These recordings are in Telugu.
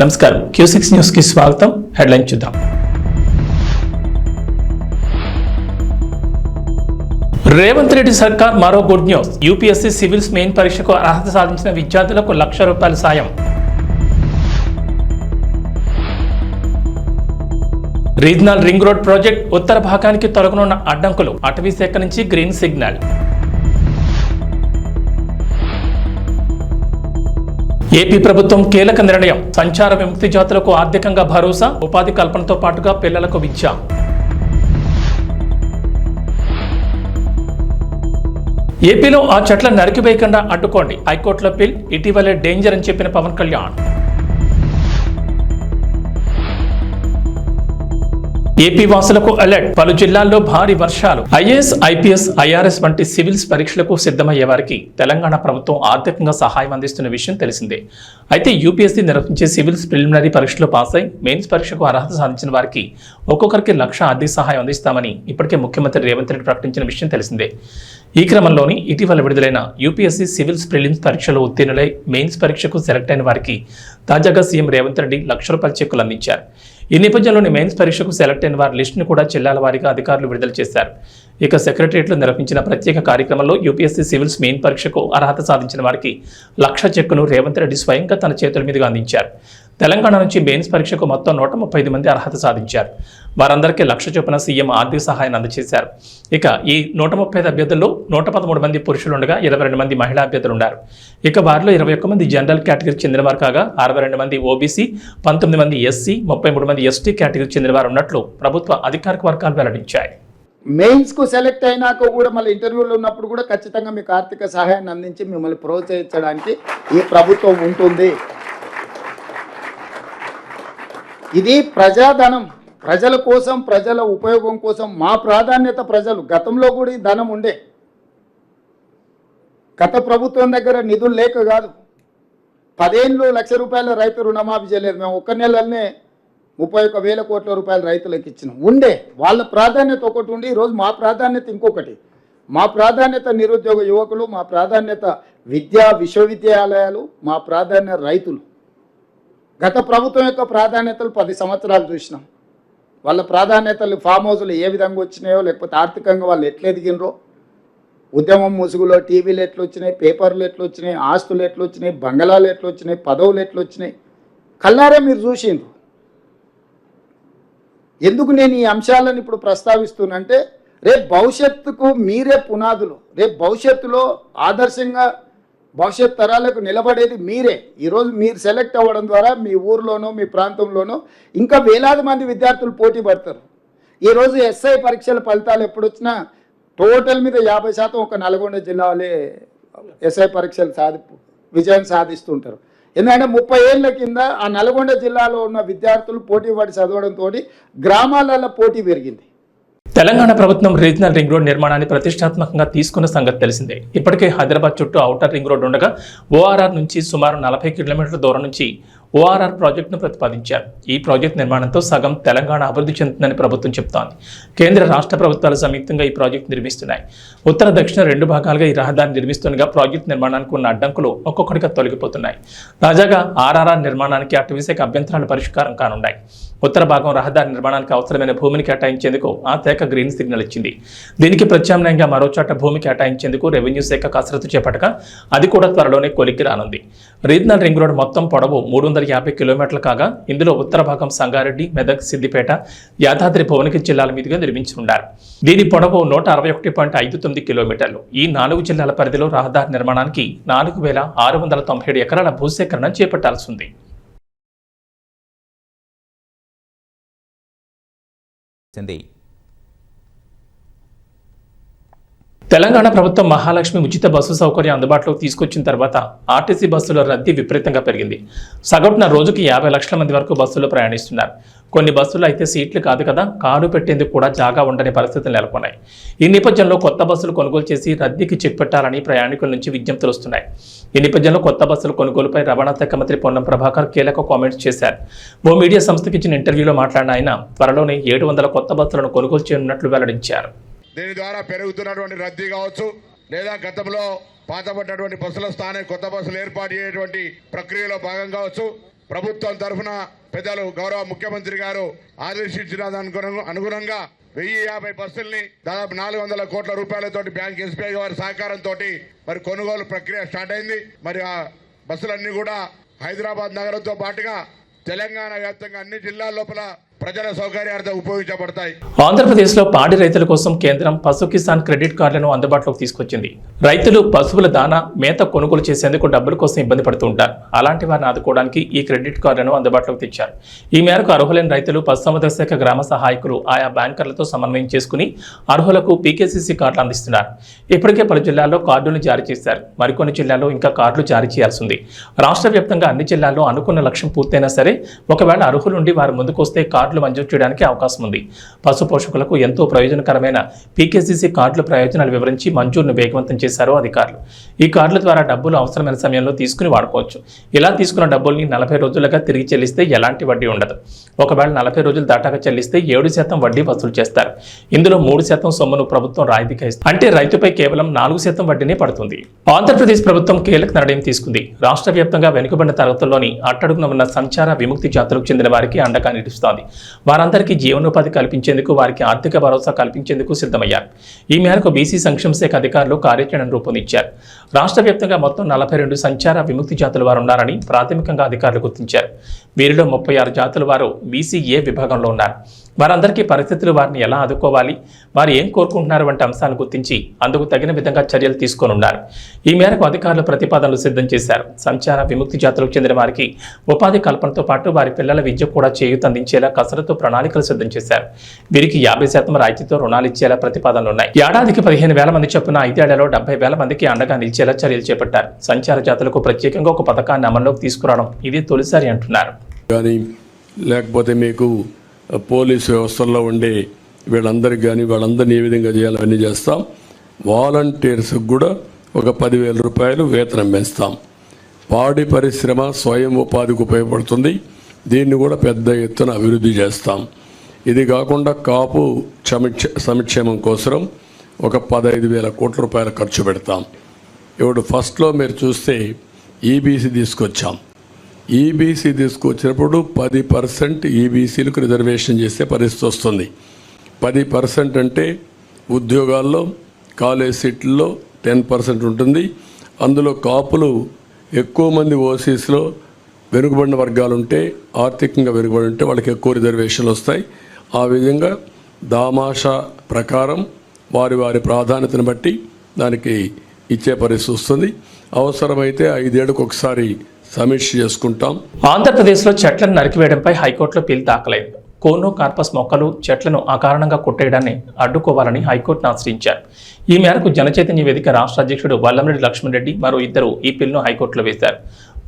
నమస్కారం Q6 న్యూస్ కి స్వాగతం. హెడ్లైన్ చూద్దాం. రేవంత్ రెడ్డి సర్కార్ మరో good news. UPSC civils main పరీక్షకు అర్హత సాధించిన విద్యార్థులకు ₹1,00,000 సాయం. రీజనల్ రింగ్ రోడ్ ప్రాజెక్ట్ ఉత్తర భాగానికి తొలగనున్న అడ్డంకులు, అటవీ శాఖ నుంచి గ్రీన్ సిగ్నల్. ఏపీ ప్రభుత్వం కీలక నిర్ణయం. సంచార విముక్తి జాతులకు ఆర్థికంగా భరోసా, ఉపాధి కల్పనతో పాటుగా పిల్లలకు విద్య. ఏపీలో ఆ చెట్ల నరికివేయకుండా అడ్డుకోండి, హైకోర్టులో పిల్. ఇటీవలే డేంజర్ అని చెప్పిన పవన్ కళ్యాణ్. ఏపీ వాసులకు అలర్ట్. పలు జిల్లాల్లో భారీ వర్షాలు. ఐఏఎస్, ఐపీఎస్, ఐఆర్ఎస్ వంటి సివిల్స్ పరీక్షలకు సిద్ధమయ్యే వారికి తెలంగాణ ప్రభుత్వం ఆర్థికంగా సహాయం అందిస్తున్న విషయం తెలిసిందే. అయితే యూపీఎస్సీ నిర్వహించే సివిల్స్ ప్రిలిమినరీ పరీక్షలో పాస్ అయి మెయిన్స్ పరీక్షకు అర్హత సాధించిన వారికి ఒక్కొక్కరికి ₹1,00,000 ఆర్థిక సహాయం అందిస్తామని ఇప్పటికే ముఖ్యమంత్రి రేవంత్ రెడ్డి ప్రకటించిన విషయం తెలిసిందే. ఈ క్రమంలోని ఇటీవల విడుదలైన యూపీఎస్సీ సివిల్స్ ప్రిలిమ్స్ పరీక్షలో ఉత్తీర్ణులై మెయిన్స్ పరీక్షకు సెలెక్ట్ అయిన వారికి తాజాగా సీఎం రేవంత్ రెడ్డి ₹1,00,000 చెక్కులు అందించారు. ఈ నేపథ్యంలోని మెయిన్స్ పరీక్షకు సెలెక్ట్ అయిన వారి లిస్టును కూడా జిల్లాల వారీగా అధికారులు విడుదల చేశారు. ఇక సెక్రటరియట్లో నిర్వహించిన ప్రత్యేక కార్యక్రమంలో యూపీఎస్సీ సివిల్స్ మెయిన్ పరీక్షకు అర్హత సాధించిన వారికి ₹1,00,000 చెక్కును రేవంత్ రెడ్డి స్వయంగా తన చేతుల మీదుగా అందించారు. తెలంగాణ నుంచి మెయిన్స్ పరీక్షకు మొత్తం 135 మంది అర్హత సాధించారు. వారందరికీ ₹1,00,000 చొప్పున సీఎం ఆర్థిక సహాయాన్ని అందజేశారు. ఇక ఈ 135 అభ్యర్థుల్లో 113 మంది పురుషులుండగా 22 మంది మహిళా అభ్యర్థులు ఉన్నారు. ఇక వారిలో 21 మంది జనరల్ కేటగిరీకి చెందినవారు కాగా 62 మంది ఓబీసీ, 19 మంది ఎస్సీ, 33 మంది ఎస్టీ కేటగిరీకి చెందినవారు ఉన్నట్లు ప్రభుత్వ అధికారిక వర్గాలు వెల్లడించాయి. మెయిన్స్ కు సెలెక్ట్ అయినాక కూడా మళ్ళీ ఇంటర్వ్యూలో ఉన్నప్పుడు కూడా ఖచ్చితంగా మీకు ఆర్థిక సహాయాన్ని అందించి మిమ్మల్ని ప్రోత్సహించడానికి ఈ ప్రభుత్వం ఉంటుంది. ఇది ప్రజాధనం, ప్రజల కోసం, ప్రజల ఉపయోగం కోసం. మా ప్రాధాన్యత ప్రజలు. గతంలో కూడా ఈ ధనం ఉండే, గత ప్రభుత్వం దగ్గర నిధులు లేక కాదు. 10 ఏళ్ళు ₹1,00,000 రైతు రుణమాఫీ చేయలేదు. మేము ఒక్క నెలలోనే 31,000 కోట్ల రూపాయలు రైతులకు ఇచ్చినాం. ఉండే వాళ్ళ ప్రాధాన్యత ఒకటి ఉండి, ఈరోజు మా ప్రాధాన్యత ఇంకొకటి. మా ప్రాధాన్యత నిరుద్యోగ యువకులు, మా ప్రాధాన్యత విశ్వవిద్యాలయాలు, మా ప్రాధాన్యత రైతులు. గత ప్రభుత్వం యొక్క ప్రాధాన్యతలు 10 సంవత్సరాలు చూసినాం. వాళ్ళ ప్రాధాన్యతలు ఫామ్ హౌస్లు ఏ విధంగా వచ్చినాయో, లేకపోతే ఆర్థికంగా వాళ్ళు ఎట్లా ఎదిగినరో, ఉద్యమం ముసుగులో టీవీలు ఎట్లా వచ్చినాయి, పేపర్లు ఎట్లా వచ్చినాయి, ఆస్తులు ఎట్లా వచ్చినాయి, బంగళాలు ఎట్లా వచ్చినాయి, పదవులు ఎట్లా వచ్చినాయి, కల్లారే మీరు చూసిండ్రు. ఎందుకు నేను ఈ అంశాలను ఇప్పుడు ప్రస్తావిస్తున్నంటే, రేపు భవిష్యత్తుకు మీరే పునాదులు. రేపు భవిష్యత్తులో ఆదర్శంగా భవిష్యత్ తరాలకు నిలబడేది మీరే. ఈరోజు మీరు సెలెక్ట్ అవ్వడం ద్వారా మీ ఊర్లోనో మీ ప్రాంతంలోనో ఇంకా వేలాది మంది విద్యార్థులు పోటీ పడతారు. ఈరోజు ఎస్ఐ పరీక్షల ఫలితాలు ఎప్పుడు వచ్చినా టోటల్ మీద 50% ఒక నల్గొండ జిల్లా వాళ్ళే ఎస్ఐ పరీక్షలు విజయం సాధిస్తుంటారు. ఎందుకంటే 30 ఏళ్ల కింద ఆ నల్గొండ జిల్లాలో ఉన్న విద్యార్థులు పోటీ పడి చదవడంతో గ్రామాలలో పోటీ పెరిగింది. తెలంగాణ ప్రభుత్వం రీజనల్ రింగ్ రోడ్ నిర్మాణాన్ని ప్రతిష్టాత్మకంగా తీసుకున్న సంగతి తెలిసిందే. ఇప్పటికే హైదరాబాద్ చుట్టూ ఔటర్ రింగ్ రోడ్ ఉండగా ఓఆర్ఆర్ నుంచి సుమారు 40 కిలోమీటర్ల దూరం నుంచి ఓఆర్ఆర్ ప్రాజెక్టును ప్రతిపాదించారు. ఈ ప్రాజెక్టు నిర్మాణంతో సగం తెలంగాణ అభివృద్ధి చెందుతుందని ప్రభుత్వం చెబుతోంది. కేంద్ర రాష్ట్ర ప్రభుత్వాలు సంయుక్తంగా ఈ ప్రాజెక్టు నిర్మిస్తున్నాయి. ఉత్తర దక్షిణ 2 భాగాలుగా ఈ రహదారిని నిర్మిస్తుండగా ప్రాజెక్టు నిర్మాణానికి ఉన్న అడ్డంకులు ఒక్కొక్కటిగా తొలగిపోతున్నాయి. తాజాగా ఆర్ఆర్ఆర్ నిర్మాణానికి అటవీశాఖ అభ్యంతరాలు పరిష్కారం కానున్నాయి. ఉత్తర భాగం రహదారి నిర్మాణానికి అవసరమైన భూమిని కేటాయించేందుకు ఆ శాఖ గ్రీన్ సిగ్నల్ ఇచ్చింది. దీనికి ప్రత్యామ్నాయంగా మరో చోట భూమి కేటాయించేందుకు రెవెన్యూ శాఖ కసరత్తు చేపట్టగా అది కూడా త్వరలోనే కొలిక్కి రానుంది. రీజనల్ రింగ్ రోడ్ మొత్తం పొడవు 350 కిలోమీటర్లు కాగా ఇందులో ఉత్తర భాగం సంగారెడ్డి, మెదక్, సిద్దిపేట, యాదాద్రి, భువనగిరి జిల్లాల మీదుగా నిర్మించనున్నారు. దీని పొడవు 161.59 కిలోమీటర్లు. ఈ 4 జిల్లాల పరిధిలో రహదారి నిర్మాణానికి 4,697 ఎకరాల భూసేకరణ చేపట్టాల్సి ఉంది. తెలంగాణ ప్రభుత్వం మహాలక్ష్మి ఉచిత బస్సు సౌకర్యం అందుబాటులోకి తీసుకొచ్చిన తర్వాత ఆర్టీసీ బస్సుల రద్దీ విపరీతంగా పెరిగింది. సగటున రోజుకి 50 లక్షల మంది వరకు బస్సులో ప్రయాణిస్తున్నారు. కొన్ని బస్సులు అయితే సీట్లు కాదు కదా, కారు పెట్టేందుకు కూడా జాగా ఉండని పరిస్థితులు నెలకొన్నాయి. ఈ నేపథ్యంలో కొత్త బస్సులు కొనుగోలు చేసి రద్దీకి చెక్ పెట్టాలని ప్రయాణికుల నుంచి విజ్ఞప్తులు వస్తున్నాయి. ఈ నేపథ్యంలో కొత్త బస్సుల కొనుగోలుపై రవాణా శాఖ మంత్రి పొన్నం ప్రభాకర్ కీలక కామెంట్స్ చేశారు. ఓ మీడియా సంస్థకి ఇచ్చిన ఇంటర్వ్యూలో మాట్లాడిన ఆయన త్వరలోనే 700 కొత్త బస్సులను కొనుగోలు చేయనున్నట్లు వెల్లడించారు. దీని ద్వారా పెరుగుతున్నటువంటి రద్దీ కావచ్చు, లేదా గతంలో పాతబడ్డటువంటి బస్సుల స్థానం కొత్త బస్సులు ఏర్పాటు చేయటువంటి ప్రక్రియలో భాగం కావచ్చు, ప్రభుత్వం తరఫున పెద్దలు గౌరవ ముఖ్యమంత్రి గారు ఆదేశించిన అనుగుణంగా 1050 బస్సుల్ని దాదాపు 400 కోట్ల రూపాయలతోటి బ్యాంక్ ఎస్బీఐ వారి సహకారంతో మరి కొనుగోలు ప్రక్రియ స్టార్ట్ అయింది. మరి ఆ బస్సులన్నీ కూడా హైదరాబాద్ నగరంతో పాటుగా తెలంగాణ వ్యాప్తంగా అన్ని జిల్లాల లోపల ప్రజల సౌకర్యార్థం ఉపయోగించబడతాయి. ఆంధ్రప్రదేశ్లో పాడి రైతుల కోసం కేంద్రం పశు కిసాన్ క్రెడిట్ కార్డులను అందుబాటులోకి తీసుకొచ్చింది. రైతులు పశువుల దానా మేత కొనుగోలు చేసేందుకు డబ్బుల కోసం ఇబ్బంది పడుతుంటారు. అలాంటి వారిని ఆదుకోవడానికి ఈ క్రెడిట్ కార్డులను అందుబాటులోకి తెచ్చారు. ఈ మేరకు అర్హులైన రైతులు పశుసంవర్ధక శాఖ గ్రామ సహాయకులు ఆయా బ్యాంకర్లతో సమన్వయం చేసుకుని అర్హులకు పీకేసీసీ కార్డులు అందిస్తున్నారు. ఇప్పటికే పలు జిల్లాల్లో కార్డులను జారీ చేశారు. మరికొన్ని జిల్లాల్లో ఇంకా కార్డులు జారీ చేయాల్సి ఉంది. రాష్ట్ర వ్యాప్తంగా అన్ని జిల్లాల్లో అనుకున్న లక్ష్యం పూర్తయినా సరే ఒకవేళ అర్హులుండి వారు ముందుకొస్తే కార్డులు మంజూరు చేయడానికి అవకాశం ఉంది. పశు పోషకులకు ఎంతో ప్రయోజనకరమైన పీకేసీసీ కార్డుల ప్రయోజనాలు వివరించి మంజూరును వేగవంతం చేశారు అధికారులు. ఈ కార్డుల ద్వారా డబ్బులు అవసరమైన సమయంలో తీసుకుని వాడుకోవచ్చు. ఇలా తీసుకున్న డబ్బుల్ని 40 రోజులుగా తిరిగి చెల్లిస్తే ఎలాంటి వడ్డీ ఉండదు. ఒకవేళ 40 రోజులు దాటాక చెల్లిస్తే 7% వడ్డీ వసూలు చేస్తారు. ఇందులో 3% సొమ్మును ప్రభుత్వం రాయితీగా ఇస్తుంది. అంటే రైతుపై కేవలం 4% వడ్డీనే పడుతుంది. ఆంధ్రప్రదేశ్ ప్రభుత్వం కీలక నిర్ణయం తీసుకుంది. రాష్ట్ర వ్యాప్తంగా వెనుకబడిన తరగతుల్లోని అట్టడుగున ఉన్న సంచార విముక్తి జాతులకు చెందిన వారికి అండగా నిలుస్తోంది. వారందరికీ జీవనోపాధి కల్పించేందుకు వారికి ఆర్థిక భరోసా కల్పించేందుకు సిద్ధమయ్యారు. ఈ మేరకు బీసీ సంక్షేమ శాఖ అధికారులు కార్యాచరణ రూపొందించారు. రాష్ట్ర వ్యాప్తంగా మొత్తం 42 సంచార విముక్తి జాతుల వారు ఉన్నారని ప్రాథమికంగా అధికారులు గుర్తించారు. వీరిలో 36 జాతుల వారు బీసీఏ విభాగంలో ఉన్నారు. వారందరికీ పరిస్థితులు వారిని ఎలా ఆదుకోవాలి, వారు ఏం కోరుకుంటున్నారు వంటి అంశాలను గుర్తించి అందుకు తగిన విధంగా చర్యలు తీసుకోనున్నారు. ఈ మేరకు అధికారులు ప్రతిపాదనలు సిద్ధం చేశారు. సంచార విముక్తి జాతులకు చెందిన వారికి ఉపాధి కల్పనతో పాటు వారి పిల్లల విద్య కూడా చేయూతందించేలా కసరత్తు ప్రణాళికలు సిద్ధం చేశారు. వీరికి 50% రాయితీతో రుణాలు ఇచ్చేలా ప్రతిపాదనలు ఉన్నాయి. ఏడాదికి 15,000 మంది చొప్పున 5 ఏళ్లలో 70,000 మందికి అండగా నిలిచేలా చర్యలు చేపట్టారు. సంచార జాతులకు ప్రత్యేకంగా ఒక పథకాన్ని అమల్లోకి తీసుకురావడం ఇది తొలిసారి అంటున్నారు. లేకపోతే మీకు పోలీసు వ్యవస్థల్లో ఉండే వీళ్ళందరికీ కానీ వాళ్ళందరినీ ఏ విధంగా చేయాలని చేస్తాం. వాలంటీర్స్కి కూడా ఒక 10,000 రూపాయలు వేతనం పెంచుతాం. పాడి పరిశ్రమ స్వయం ఉపాధికి ఉపయోగపడుతుంది. దీన్ని కూడా పెద్ద ఎత్తున అభివృద్ధి చేస్తాం. ఇది కాకుండా కాపు సంక్షేమం కోసం ఒక 15,000 కోట్ల రూపాయలు ఖర్చు పెడతాం. ఇప్పుడు ఫస్ట్లో మీరు చూస్తే ఈబీసీ తీసుకొచ్చాం. ఈబీసీ తీసుకొచ్చినప్పుడు 10% ఈబీసీలకు రిజర్వేషన్ చేసే పరిస్థితి వస్తుంది. 10% అంటే ఉద్యోగాల్లో కాలేజ్ సీట్లలో 10% ఉంటుంది. అందులో కాపులు ఎక్కువ మంది ఓసీస్లో వెనుకబడిన వర్గాలు ఉంటే, ఆర్థికంగా వెనుకబడి ఉంటే వాళ్ళకి ఎక్కువ రిజర్వేషన్లు వస్తాయి. ఆ విధంగా దామాషా ప్రకారం వారి వారి ప్రాధాన్యతను బట్టి దానికి ఇచ్చే పరిస్థితి వస్తుంది. అవసరమైతే 5 ఏళ్ళకు ఒకసారి సమీక్ష చేసుకుంటాం. ఆంధ్రప్రదేశ్లో చెట్లను నరికివేయడంపై హైకోర్టులో పిల్ దాఖలైంది. కోనో కార్పస్ మొక్కలు చెట్లను అకారణంగా కొట్టేయడాన్ని అడ్డుకోవాలని హైకోర్టును ఆశ్రయించారు. ఈ మేరకు జనచైతన్య వేదిక రాష్ట్ర అధ్యక్షుడు వల్లంరెడ్డి లక్ష్మణ్ రెడ్డి మరో ఇద్దరు ఈ పిల్ను హైకోర్టులో వేశారు.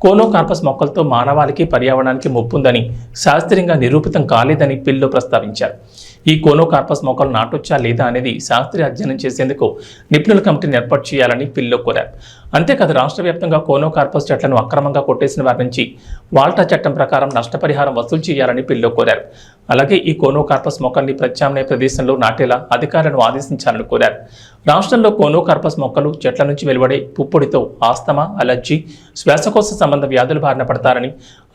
కోనో కార్పస్ మొక్కలతో మానవాళికి పర్యావరణానికి ముప్పుందని శాస్త్రీయంగా నిరూపితం కాలేదని పిల్లో ప్రస్తావించారు. ఈ కోనో కార్పస్ మొక్కలు నాటొచ్చా లేదా అనేది శాస్త్రీయ అధ్యయనం చేసేందుకు నిపుణుల కమిటీని ఏర్పాటు చేయాలని పిల్లో కోరారు. అంతేకాదు రాష్ట్ర వ్యాప్తంగా కోనో కార్పస్ చెట్లను అక్రమంగా కొట్టేసిన వారి నుంచి వాల్టా చట్టం ప్రకారం నష్టపరిహారం వసూలు చేయాలని పిల్లో కోరారు. అలాగే ఈ కోనో కార్పస్ మొక్కల్ని ప్రత్యామ్నాయ ప్రదేశంలో నాటేలా అధికారులను ఆదేశించాలని కోరారు. రాష్ట్రంలో కోనో కార్పస్ మొక్కలు చెట్ల నుంచి వెలువడే పుప్పొడితో ఆస్తమా, అలర్జీ, శ్వాసకోశ సంబంధ వ్యాధుల బారిన పడతారని,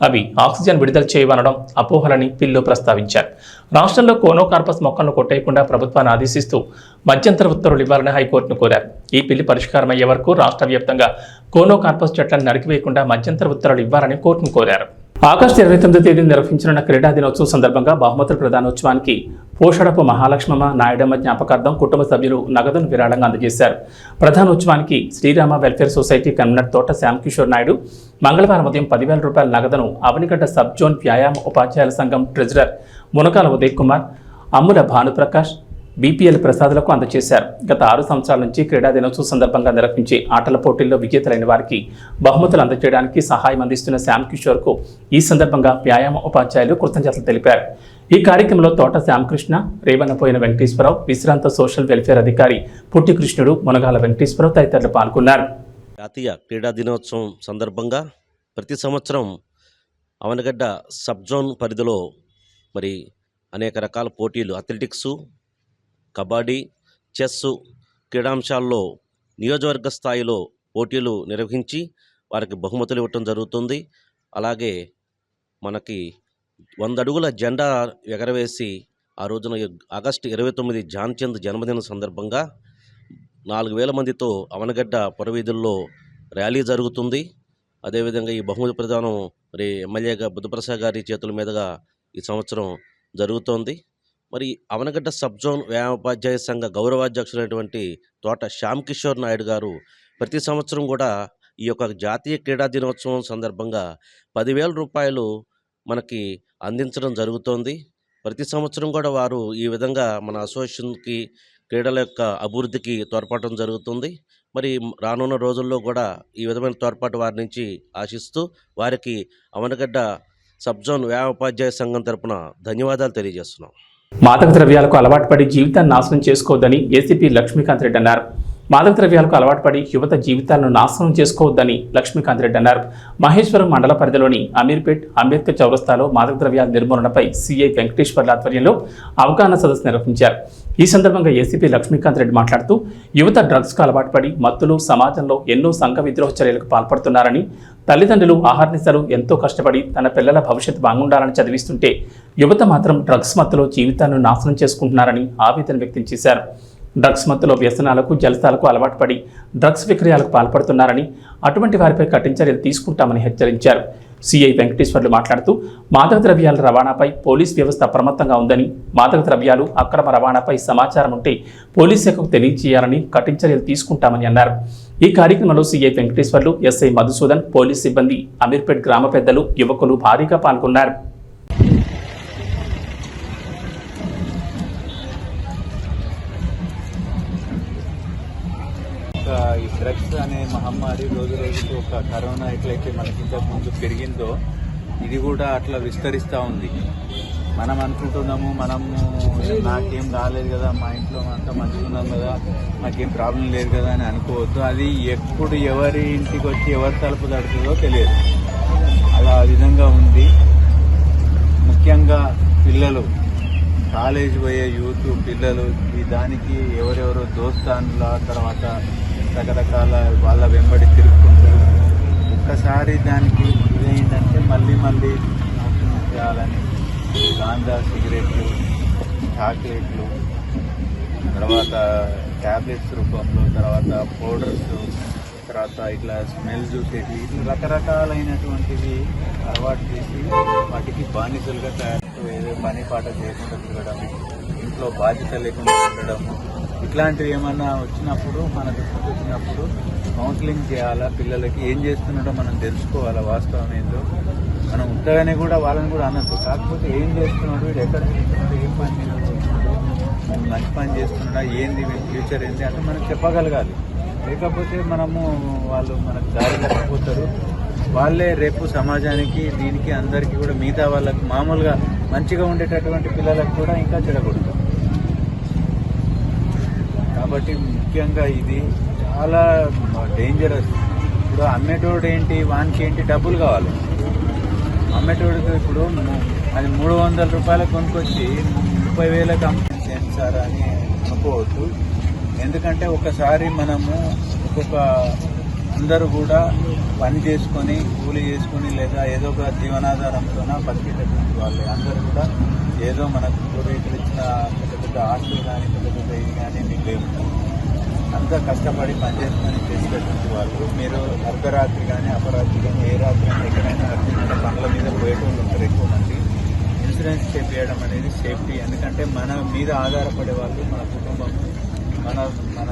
అవి ఆక్సిజన్ విడుదల చేయవనడం అపోహలని పిల్లో ప్రస్తావించారు. రాష్ట్రంలో కోనో కార్పస్ మొక్కలను కొట్టేయకుండా ప్రభుత్వాన్ని ఆదేశిస్తూ మధ్యంతర ఉత్తర్వులు ఇవ్వాలని హైకోర్టును కోరారు. ఈ పిల్లి పరిష్కారం అయ్యే వరకు రాష్ట్ర వ్యాప్తంగా కోనో కార్పస్ చెట్లను నరికివేయకుండా మధ్యంతర ఉత్తర్వులు ఇవ్వాలని కోర్టును కోరారు. ఆగస్టు 29వ తేదీన నిర్వహించనున్న క్రీడా దినోత్సవం సందర్భంగా బహుమతుల ప్రదానోత్సవానికి పోషడపు మహాలక్ష్మమ్మ నాయుడమ్మ జ్ఞాపకార్థం కుటుంబ సభ్యులు నగదును విరాళంగా అందజేశారు. ప్రధానోత్సవానికి శ్రీరామ వెల్ఫేర్ సొసైటీ కన్వీనర్ తోట శ్యామకిషోర్ నాయుడు మంగళవారం ఉదయం 10,000 రూపాయల నగదును అవనిగడ్డ సబ్ జోన్ వ్యాయామ ఉపాధ్యాయుల సంఘం ట్రెజరర్ మునకాల ఉదయ్ కుమార్, అమ్ముల భానుప్రకాష్, బీపీఎల్ ప్రసాదులకు అందజేశారు. గత 6 సంవత్సరాల నుంచి క్రీడా దినోత్సవం సందర్భంగా నిర్వహించే ఆటల పోటీల్లో విజేతలైన వారికి బహుమతులు అందజేయడానికి సహాయం అందిస్తున్న శ్యామ్ కిషోర్కు ఈ సందర్భంగా వ్యాయామ ఉపాధ్యాయులు కృతజ్ఞతలు తెలిపారు. ఈ కార్యక్రమంలో తోట శ్యామకృష్ణ, రేవన్నపోయిన వెంకటేశ్వరరావు, విశ్రాంత సోషల్ వెల్ఫేర్ అధికారి పుట్టి కృష్ణుడు, మునగాల వెంకటేశ్వరరావు తదితరులు పాల్గొన్నారు. జాతీయ క్రీడా దినోత్సవం సందర్భంగా ప్రతి సంవత్సరం అవనగడ్డ సబ్ జోన్ పరిధిలో మరి అనేక రకాల పోటీలు, అథ్లెటిక్సు, కబడ్డీ, చెస్సు క్రీడాంశాల్లో నియోజకవర్గ స్థాయిలో పోటీలు నిర్వహించి వారికి బహుమతులు ఇవ్వటం జరుగుతుంది. అలాగే మనకి 100 అడుగుల జెండా ఎగరవేసి ఆ రోజున ఆగస్టు 29 ధ్యాన్చంద్ జన్మదిన సందర్భంగా 4,000 మందితో అవనగడ్డ పురవీధుల్లో ర్యాలీ జరుగుతుంది. అదేవిధంగా ఈ బహుమతి ప్రదానం మరి ఎమ్మెల్యేగా బుద్ధప్రసాద్ గారి చేతుల మీదుగా ఈ సంవత్సరం జరుగుతోంది. మరి అవనగడ్డ సబ్ జోన్ వ్యాయామోపాధ్యాయ సంఘ గౌరవాధ్యక్షులైనటువంటి తోట శ్యామ్ కిషోర్ నాయుడు గారు ప్రతి సంవత్సరం కూడా ఈ యొక్క జాతీయ క్రీడా దినోత్సవం సందర్భంగా 10,000 రూపాయలు మనకి అందించడం జరుగుతోంది. ప్రతి సంవత్సరం కూడా వారు ఈ విధంగా మన అసోసియేషన్కి క్రీడల యొక్క అభివృద్ధికి తోడ్పడటం జరుగుతుంది. మరి రానున్న రోజుల్లో కూడా ఈ విధమైన తోడ్పాటు వారి నుంచి ఆశిస్తూ వారికి అవనగడ్డ సబ్ జోన్ వ్యాయామోపాధ్యాయ సంఘం తరపున ధన్యవాదాలు తెలియజేస్తున్నాం. మాదక ద్రవ్యాలకు అలవాటు పడి జీవితాన్ని నాశనం చేసుకోవద్దని ఏసీపీ లక్ష్మీకాంత్ రెడ్డి అన్నారు. మాదక ద్రవ్యాలకు అలవాటు పడి యువత జీవితాలను నాశనం చేసుకోవద్దని లక్ష్మీకాంత్ రెడ్డి అన్నారు. మహేశ్వరం మండల పరిధిలోని అమీర్పేట్ అంబేద్కర్ చౌరస్తాలో మాదక ద్రవ్యాల నిర్మూలనపై సిఐ వెంకటేశ్వర్ల ఆధ్వర్యంలో అవగాహన సదస్సు నిర్వహించారు. ఈ సందర్భంగా ఏసీపీ లక్ష్మీకాంత్ రెడ్డి మాట్లాడుతూ యువత డ్రగ్స్కు అలవాటు పడి మత్తులు సమాజంలో ఎన్నో సంఘ విద్రోహ చర్యలకు పాల్పడుతున్నారని, తల్లిదండ్రులు ఆహార్నిశలు ఎంతో కష్టపడి తన పిల్లల భవిష్యత్తు బాగుండాలని చదివిస్తుంటే యువత మాత్రం డ్రగ్స్ మత్తులో జీవితాన్ని నాశనం చేసుకుంటున్నారని ఆవేదన వ్యక్తం చేశారు. డ్రగ్స్ మత్తులో వ్యసనాలకు జలసాలకు అలవాటు పడి డ్రగ్స్ విక్రయాలకు పాల్పడుతున్నారని, అటువంటి వారిపై కఠిన చర్యలు తీసుకుంటామని హెచ్చరించారు. సిఐ వెంకటేశ్వర్లు మాట్లాడుతూ మాదక ద్రవ్యాల రవాణాపై పోలీస్ వ్యవస్థ అప్రమత్తంగా ఉందని, మాదక ద్రవ్యాలు అక్రమ రవాణాపై సమాచారం ఉంటే పోలీస్ శాఖకు తెలియజేయాలని కఠిన చర్యలు తీసుకుంటామని అన్నారు. ఈ కార్యక్రమంలో CI Venkateswarlu, SI Madhusudan, police సిబ్బంది, అమీర్పేట్ గ్రామ పెద్దలు, యువకులు భారీగా పాల్గొన్నారు. ఈ డ్రగ్స్ అనే మహమ్మారి రోజు రోజుకు ఒక కరోనా ఎట్లయితే మనకి ఇంతకు ముందు పెరిగిందో ఇది కూడా అట్లా విస్తరిస్తూ ఉంది. మనం అనుకుంటున్నాము నాకేం రాలేదు కదా, మా ఇంట్లో అంతా మంచిగా ఉన్నాం కదా, నాకేం ప్రాబ్లం లేదు కదా అని అనుకోవద్దు. అది ఎప్పుడు ఎవరి ఇంటికి వచ్చి ఎవరి తలుపు తడుతుందో తెలియదు. అలా ఆ విధంగా ఉంది. ముఖ్యంగా పిల్లలు, కాలేజ్ పోయే యూత్ పిల్లలు దానికి ఎవరెవరో దోస్తాన్ల తర్వాత రకరకాల వాళ్ళ వెంబడి తిరుగుతుంటారు. ఒక్కసారి దానికి ఇదేంటంటే మళ్ళీ నాశనం చేయాలని గాంజా, సిగరెట్లు, చాక్లెట్లు, తర్వాత ట్యాబ్లెట్స్ రూపంలో, తర్వాత పౌడర్స్, తర్వాత ఇట్లా స్మెల్ చూసేవి, ఇట్లా రకరకాలైనటువంటివి అలవాటు చేసి వాటికి బానిసలుగా తయారు, ఏదో పని పాట చేయకుండా తిరగడం, ఇంట్లో బాధ్యత లేకుండా ఉండడము, ఇట్లాంటివి ఏమన్నా వచ్చినప్పుడు మన దృష్టికి వచ్చినప్పుడు కౌన్సిలింగ్ చేయాలా. పిల్లలకి ఏం చేస్తున్నాడో మనం తెలుసుకోవాలా, వాస్తవం ఏందో. మనం ఉత్తగానే కూడా వాళ్ళని కూడా అనద్దు. కాకపోతే ఏం చేస్తున్నాడు, వీడు ఎక్కడ చేస్తున్నాడు, ఏం పని మీద చేస్తున్నాడు, మంచి పని చేస్తున్నాడా, ఏంది ఫ్యూచర్ ఏంది అంటే మనకు చెప్పగలగాలి. లేకపోతే వాళ్ళు మనకు దారి తప్పిపోతారు. వాళ్ళే రేపు సమాజానికి, దీనికి, అందరికీ కూడా మిగతా వాళ్ళకు మామూలుగా మంచిగా ఉండేటటువంటి పిల్లలకు కూడా ఇంకా చెడగొడతారు. కాబట్టి ముఖ్యంగా ఇది చాలా డేంజరస్. ఇప్పుడు అమ్మేటోడు ఏంటి, వానికి ఏంటి, డబ్బులు కావాలి. అమ్మేటోడికి ఇప్పుడు అది 300 రూపాయలకు కొనుక్కొచ్చి 30,000కి అమ్ముతాను సార్ అని అనుకోవద్దు. ఎందుకంటే ఒకసారి మనము అందరూ కూడా పని చేసుకొని, కూలి చేసుకొని, లేదా ఏదో ఒక జీవనాధారంతో బతికేటటువంటి వాళ్ళే. అందరూ కూడా ఏదో మనకు పూర్వీకులు ఇచ్చిన పెద్ద ఆస్తులు కానీ పెద్ద ఇది కానీ మీకు లేవు. అంతా కష్టపడి పనిచేసుకొని చేసేటటువంటి వాళ్ళు. మీరు అర్ధరాత్రి కానీ అపరాత్రి కానీ ఏ రాత్రి కానీ ఎక్కడైనా అర్జెంట్ పనుల మీద పోయేటోళ్ళు ఉంటారు ఎక్కువ మంది. ఇన్సూరెన్స్ చేపించడం అనేది సేఫ్టీ. ఎందుకంటే మన మీద ఆధారపడే వాళ్ళు, మన కుటుంబం, మన మన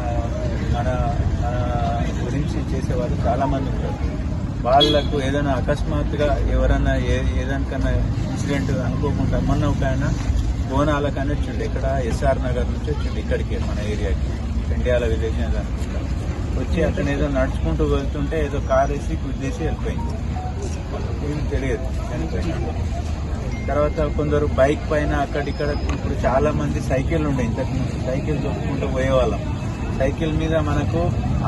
మన గురించి చేసేవాళ్ళు చాలామంది ఉంటారు. వాళ్ళకు ఏదైనా అకస్మాత్తుగా ఎవరైనా ఏదానికన్నా ఇన్సిడెంట్ అనుకోకుండా, మొన్న ఒక ఆయన బోనాలకని వచ్చిండు, ఇక్కడ ఎస్ఆర్ నగర్ నుంచి వచ్చిండు ఇక్కడికి మన ఏరియాకి, పెండ్యాల విలేజ్ అని అనుకుంటా. వచ్చి అతను ఏదో నడుచుకుంటూ వెళ్తుంటే ఏదో కార్ వేసి గుద్దేసి వెళ్ళిపోయింది. ఏం తెలియదు, చనిపోయింది. తర్వాత కొందరు బైక్ పైన అక్కడిక్కడ. ఇప్పుడు చాలా మంది సైకిల్ ఉండే, ఇంతకుముందు సైకిల్ దొక్కుకుంటూ పోయేవాళ్ళం. సైకిల్ మీద మనకు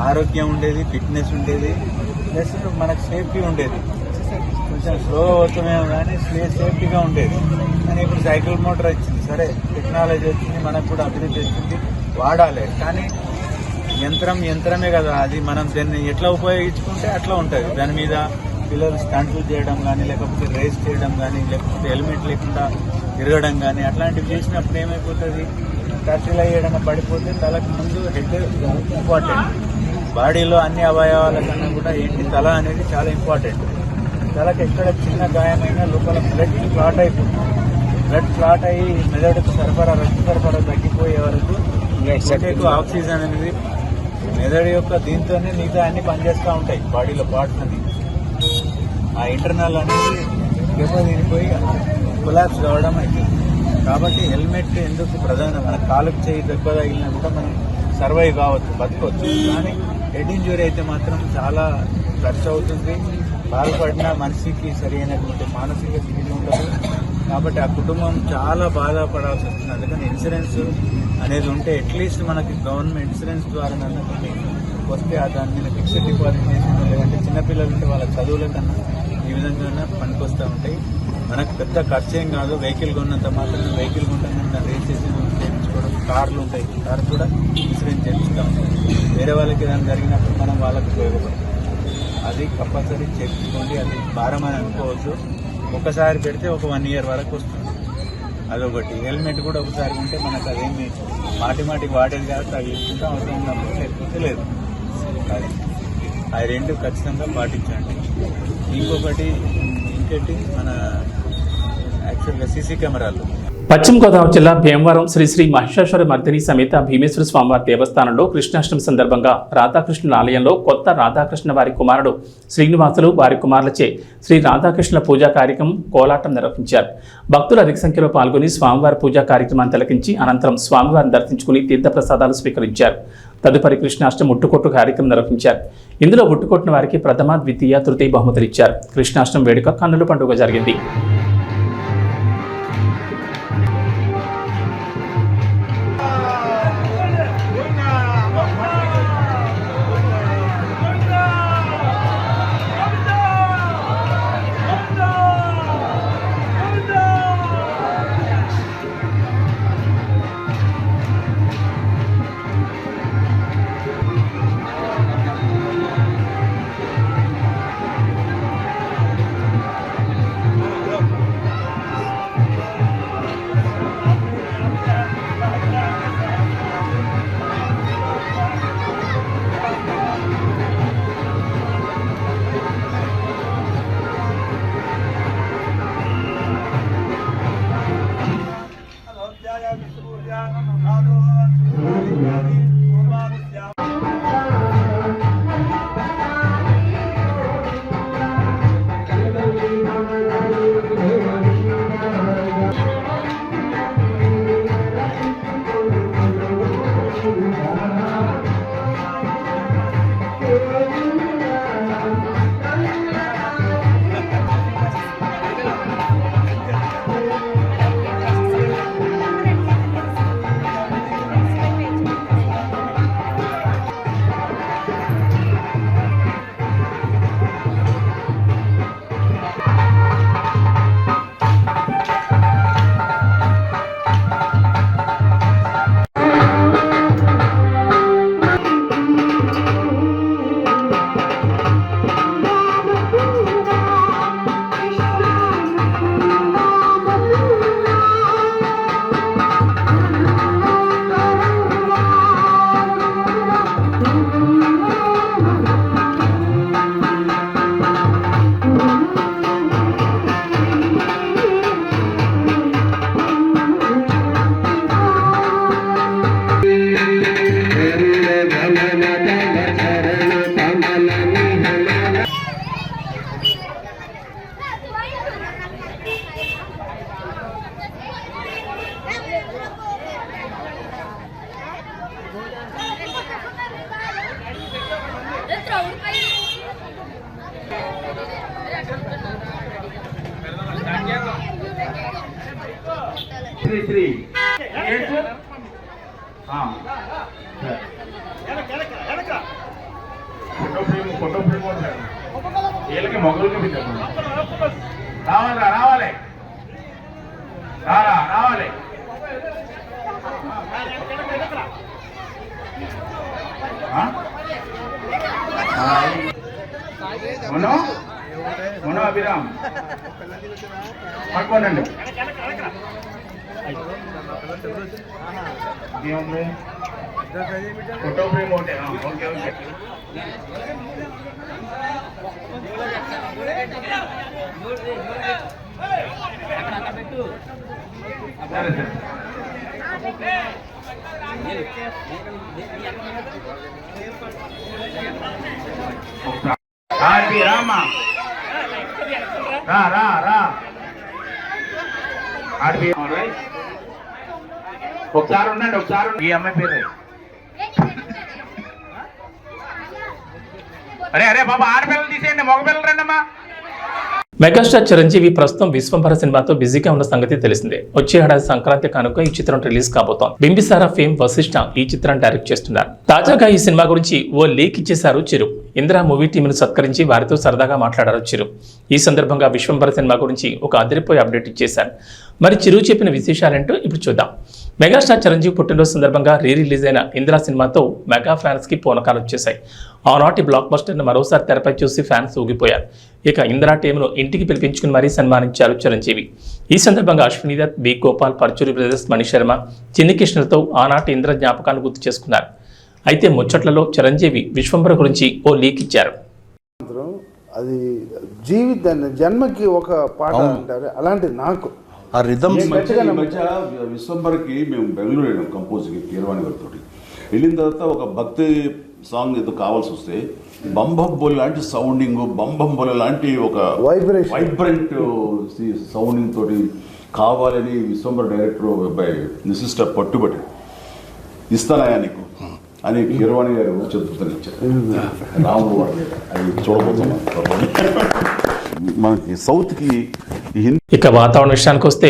ఆరోగ్యం ఉండేది, ఫిట్నెస్ ఉండేది, ప్లస్ మనకు సేఫ్టీ ఉండేది. కొంచెం స్లోగా పోతామేమో కానీ సేఫ్టీగా ఉండేది. కానీ ఇప్పుడు సైకిల్ మోటార్ వచ్చింది, సరే టెక్నాలజీ వచ్చింది, మనకు కూడా అభివృద్ధి వచ్చింది, వాడాలి. కానీ యంత్రమే కదా అది. మనం దాన్ని ఎట్లా ఉపయోగించుకుంటే అట్లా ఉంటుంది. దాని మీద పిల్లలు స్టంట్లు చేయడం కానీ, లేకపోతే రేస్ చేయడం కానీ, లేకపోతే హెల్మెట్ లేకుండా తిరగడం కానీ అట్లాంటివి చేసినప్పుడు ఏమైపోతుంది, టచ్లో ఏదైనా పడిపోతే తలకు ముందు హెడ్ ఇంపార్టెంట్. బాడీలో అన్ని అవయవాల కన్నా కూడా ఏంటి తల అనేది చాలా ఇంపార్టెంట్. తలకు ఎక్కడ చిన్న గాయమైనా లోపల బ్లడ్ క్లాట్ అయిపోతుంది. బ్లడ్ క్లాట్ అయ్యి మెదడుకు రక్త సరఫరా తగ్గిపోయే వరకు ఎక్కువ ఆక్సిజన్ అనేది మెదడు యొక్క దీంతోనే మిగతా అన్ని పనిచేస్తూ ఉంటాయి. బాడీలో పార్ట్స్ అని ఆ ఇంటర్నల్ అనేది దెబ్బతినిపోయి కొలాప్స్ కావడం అవుతుంది. కాబట్టి హెల్మెట్ ఎందుకు ప్రధానం, మన కాలుకు చేయి దెబ్బ తగిలినా కూడా మనం సర్వైవ్ కావచ్చు, బతకొచ్చు. కానీ హెడ్ ఇంజురీ అయితే మాత్రం చాలా ఖర్చు అవుతుంది. బాధపడిన మనిషికి సరైనటువంటి మానసిక స్థితి ఉండదు. కాబట్టి ఆ కుటుంబం చాలా బాధపడాల్సి వస్తుంది. అందుకని ఇన్సూరెన్స్ అనేది ఉంటే అట్లీస్ట్ మనకి గవర్నమెంట్ ఇన్సూరెన్స్ ద్వారా కొన్ని వస్తే దాని మీద ఫిక్స్డ్ డిపాజిట్ చేసుకుంటాం. లేదంటే చిన్నపిల్లలు ఉంటే వాళ్ళ చదువుల కన్నా ఈ విధంగా పనికొస్తూ ఉంటాయి. మనకు పెద్ద ఖర్చు ఏం కాదు. వెహికల్ కొన్నంత మాత్రమే వెహికల్ కొంటాం, దాన్ని రిజిస్ట్రేషన్ చేయించుకోవడం. కార్లు ఉంటాయి, కార్ కూడా ఇన్సూరెన్స్ చేపిస్తూ ఉంటాయి. వేరే వాళ్ళకి ఏదైనా జరిగినప్పుడు మనం వాళ్ళకి ఉపయోగపడుతుంది. అది కంపల్సరీ చేయించుకోండి. అది భారం అని అనుకోవచ్చు. ఒకసారి పెడితే ఒక 1 year వరకు వస్తుంది. అదొకటి. హెల్మెట్ కూడా ఒకసారి ఉంటే మనకు అదేమి మాటికి వాడేది కాదు, తగిలించుకుంటాం అవసరం ఉన్నప్పుడు, లేకపోతే లేదు. అది ఆ రెండు ఖచ్చితంగా పాటించండి. ఇంకొకటి మన యాక్చువల్గా సీసీ కెమెరాలు. పశ్చిమ గోదావరి జిల్లా భీమవరం శ్రీ శ్రీ మహిషాసుర మర్దిని సమేత భీమేశ్వర స్వామివారి దేవస్థానంలో కృష్ణాష్టమి సందర్భంగా రాధాకృష్ణుల ఆలయంలో కొత్త రాధాకృష్ణ వారి కుమారుడు శ్రీనివాసులు వారి కుమారులచే శ్రీ రాధాకృష్ణుల పూజా కార్యక్రమం కోలాటం నిర్వహించారు. భక్తులు అధిక సంఖ్యలో పాల్గొని స్వామివారి పూజా కార్యక్రమాన్ని తిలకించి అనంతరం స్వామివారిని దర్శించుకుని తీర్థప్రసాదాలు స్వీకరించారు. తదుపరి కృష్ణాష్టమి ముట్టుకొట్టు కార్యక్రమం నిర్వహించారు. ఇందులో ముట్టుకొట్టిన వారికి ప్రథమ, ద్వితీయ, తృతీయ బహుమతులు ఇచ్చారు. కృష్ణాష్టమి వేడుక కన్నుల పండుగ జరిగింది. వీళ్ళకి మొగ్గులకి రావాలి రావాలి రావాలి అవును అభిరామ్ పట్టుకోండి. ఏముంది ఫోటో ఫ్రేమ్ ఒకటే. Okay okay. సరే సరే. రామా రా రా రా ఒకసారి ఉండండి. ఒకసారి ఈ అమ్మాయి పేరు అరే అరే బాబా ఆడపిల్లలు తీసేయండి, మగపిల్లలు రండమ్మా. మెగాస్టార్ చిరంజీవి ప్రస్తుతం విశ్వంభర సినిమాతో బిజీగా ఉన్న సంగతి తెలిసిందే. వచ్చే ఏడాది సంక్రాంతి కానుక ఈ చిత్రం రిలీజ్ కాబోతోంది. బింబిసారా ఫేమ్ వశిష్ఠ ఈ చిత్రాన్ని డైరెక్ట్ చేస్తున్నారు. తాజాగా ఈ సినిమా గురించి ఓ లీక్ ఇచ్చేశారు చిరు. ఇందిరా మూవీ టీంను సత్కరించి వారితో సరదాగా మాట్లాడారు చిరు. ఈ సందర్భంగా విశ్వంభర సినిమా గురించి ఒక అదిరిపోయే అప్డేట్ ఇచ్చేశారు. మరి చిరు చెప్పిన విశేషాలేంటో ఇప్పుడు చూద్దాం. మెగాస్టార్ చిరంజీవి పుట్టినరోజు సందర్భంగా రిలీజ్ అయిన ఇందిరా సినిమాతో మెగా ఫ్యాన్స్ కి పూనకాలు వచ్చేశాయి. ఆనాటి బ్లాక్ బస్టర్ ను మరోసారి తెరపై చూసి ఫ్యాన్స్ ఊగిపోయారు. ఇక ఇందిరా టీంను ఇంటికి పిలిపించుకుని మరీ సన్మానించారు చిరంజీవి. ఈ సందర్భంగా అశ్విని దత్, బి గోపాల్, పర్చూరి బ్రదర్స్, మణిశర్మ, చిన్ని కృష్ణలతో ఆనాటి ఇందిర జ్ఞాపకాన్ని గుర్తు చేసుకున్నారు. అయితే ముచ్చట్లలో చిరంజీవి విశ్వంభర గురించి ఓ లీక్ ఇచ్చారు. అది జీవితాన్ని జన్మకి ఒక పాట అంటారు, అలాంటిది నాకు ఆ రిథమ్ మధ్య విశ్వంభర్కి మేము బెంగళూరు వెళ్ళాం కంపోజ్కి కీరవాణి గారితో. వెళ్ళిన తర్వాత ఒక భక్తి సాంగ్ ఏదో కావాల్సి వస్తే బంబంబొలి లాంటి సౌండింగ్, బంబంబొలి లాంటి ఒక వైబ్రెంట్ సౌండింగ్ తోటి కావాలని విశ్వంభర్ డైరెక్టర్ బై నిశిష్ట పట్టుబట్టి ఇస్తానయా నీకు అని కీరవాణి గారు చెప్తాను ఇచ్చారు. రాముడు అది చూడబోతున్నాం మనకి సౌత్కి. ఇక వాతావరణ విషయానికి వస్తే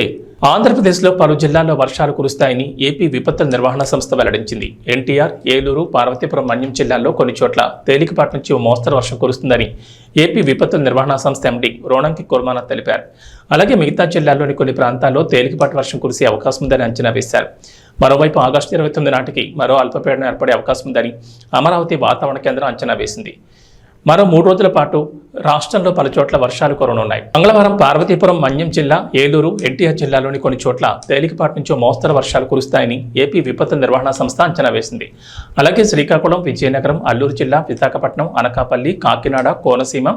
ఆంధ్రప్రదేశ్లో పలు జిల్లాల్లో వర్షాలు కురుస్తాయని ఏపీ విపత్తుల నిర్వహణ సంస్థ వెల్లడించింది. ఎన్టీఆర్, ఏలూరు, పార్వతీపురం, మన్యం జిల్లాల్లో కొన్ని చోట్ల తేలికపాటి నుంచి ఓ మోస్తరు వర్షం కురుస్తుందని ఏపీ విపత్తుల నిర్వహణ సంస్థ ఎండీ రోణంకి కుర్మానాథ్ తెలిపారు. అలాగే మిగతా జిల్లాల్లోని కొన్ని ప్రాంతాల్లో తేలికపాటి వర్షం కురిసే అవకాశం ఉందని అంచనా వేశారు. మరోవైపు ఆగస్టు 29 నాటికి మరో అల్పపీడనం ఏర్పడే అవకాశం ఉందని అమరావతి వాతావరణ కేంద్రం అంచనా వేసింది. మరో 3 రోజుల పాటు రాష్ట్రంలో పలు చోట్ల వర్షాలు కురవనున్నాయి. మంగళవారం పార్వతీపురం, మన్యం జిల్లా, ఏలూరు, ఎన్టీఆర్ జిల్లాలోని కొన్ని చోట్ల తేలికపాటి నుంచి మోస్తరు వర్షాలు కురుస్తాయని ఏపీ విపత్తు నిర్వహణ సంస్థ అంచనా వేసింది. అలాగే శ్రీకాకుళం, విజయనగరం, అల్లూరు జిల్లా, విశాఖపట్నం, అనకాపల్లి, కాకినాడ, కోనసీమ,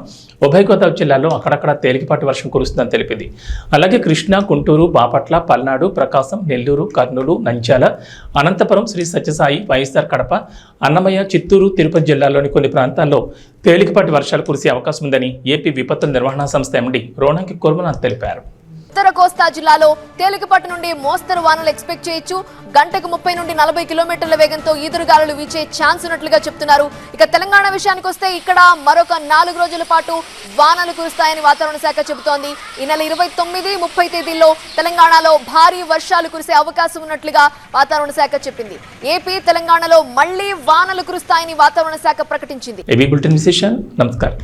ఉభయ గోదావరి జిల్లాల్లో అక్కడక్కడ తేలికపాటి వర్షం కురుస్తుందని తెలిపింది. అలాగే కృష్ణా, గుంటూరు, బాపట్ల, పల్నాడు, ప్రకాశం, నెల్లూరు, కర్నూలు, నంద్యాల, అనంతపురం, శ్రీ సత్యసాయి, వైఎస్ఆర్ కడప, అన్నమయ్య, చిత్తూరు, తిరుపతి జిల్లాల్లోని కొన్ని ప్రాంతాల్లో తేలికపాటి వర్షాలు కురిసే అవకాశం ఉందని ఏపీ విపత్తు నిర్వహణ సంస్థ ఎండీ రోణంకి కుర్మానాథ్ తెలిపారు. ఉత్తర కోస్తా జిల్లాలో తేలికపాటి నుండి మోస్తరు వానలు ఎక్స్పెక్ట్ చేయొచ్చు. గంటకు 30 నుండి 40 కిలోమీటర్ల వేగంతో ఈదురుగాలులు వీచే ఛాన్స్ ఉన్నట్లుగా చెప్తున్నారు. ఇక తెలంగాణ విషయానికి వస్తే ఇక్కడ మరొక 4 రోజుల పాటు వానలు కురుస్తాయని వాతావరణ శాఖ చెబుతోంది. ఈ నెల 29, 30 తేదీల్లో తెలంగాణలో భారీ వర్షాలు కురిసే అవకాశం ఉన్నట్లుగా వాతావరణ శాఖ చెప్పింది. ఏపీ, తెలంగాణలో మళ్లీ వానలు కురుస్తాయని వాతావరణ శాఖ ప్రకటించింది. నమస్కారం.